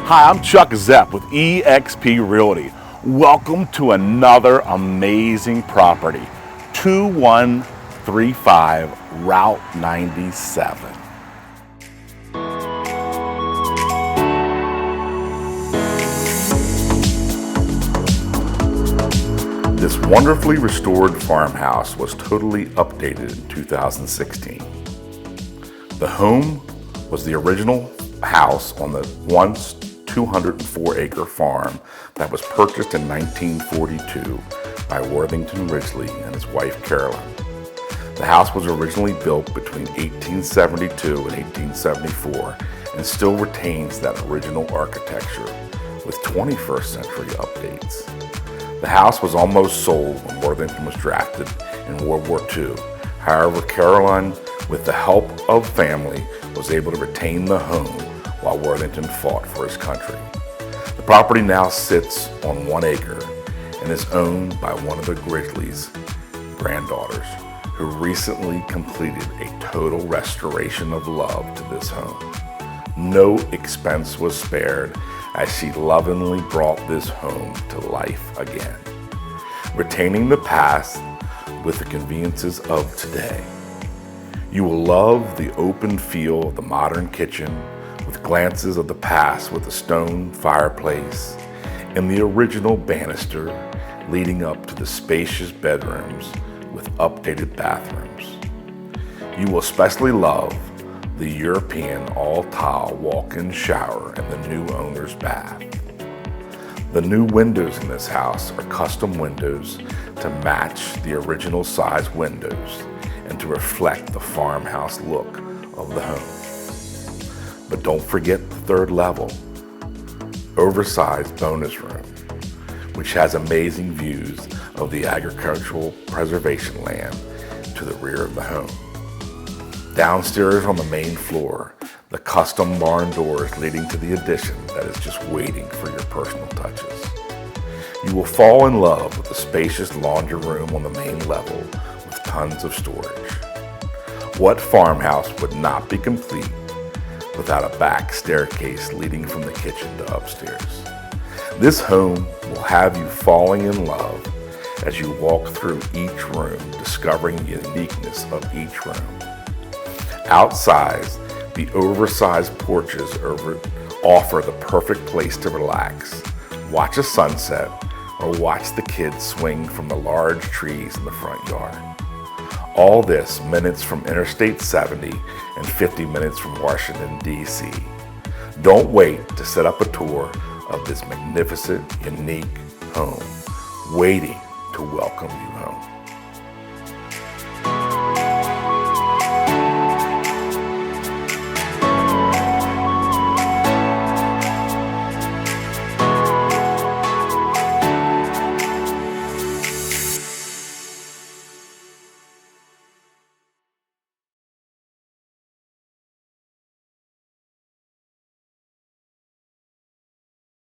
Hi, I'm Chuck Zepp with eXp Realty. Welcome to another amazing property, 2135 Route 97. This wonderfully restored farmhouse was totally updated in 2016. The home was the original house on the once 204-acre farm that was purchased in 1942 by Worthington Ridgely and his wife Carolyn. The house was originally built between 1872 and 1874 and still retains that original architecture with 21st century updates. The house was almost sold when Worthington was drafted in World War II. However, Caroline, with the help of family, was able to retain the home while Worthington fought for his country. The property now sits on 1 acre and is owned by one of the Ridgely's granddaughters, who recently completed a total restoration of love to this home. No expense was spared as she lovingly brought this home to life again, retaining the past with the conveniences of today. You will love the open feel of the modern kitchen with glances of the past with the stone fireplace and the original banister leading up to the spacious bedrooms with updated bathrooms. You will especially love the European all-tile walk-in shower and the new owner's bath. The new windows in this house are custom windows to match the original size windows and to reflect the farmhouse look of the home. But don't forget the third level, oversized bonus room, which has amazing views of the agricultural preservation land to the rear of the home. Downstairs on the main floor, the custom barn doors leading to the addition that is just waiting for your personal touches. You will fall in love with the spacious laundry room on the main level with tons of storage. What farmhouse would not be complete without a back staircase leading from the kitchen to upstairs? This home will have you falling in love as you walk through each room, discovering the uniqueness of each room. Outside, the oversized porches offer the perfect place to relax, watch a sunset, or watch the kids swing from the large trees in the front yard. All this minutes from Interstate 70 and 50 minutes from Washington, D.C. Don't wait to set up a tour of this magnificent, unique home, waiting to welcome you home.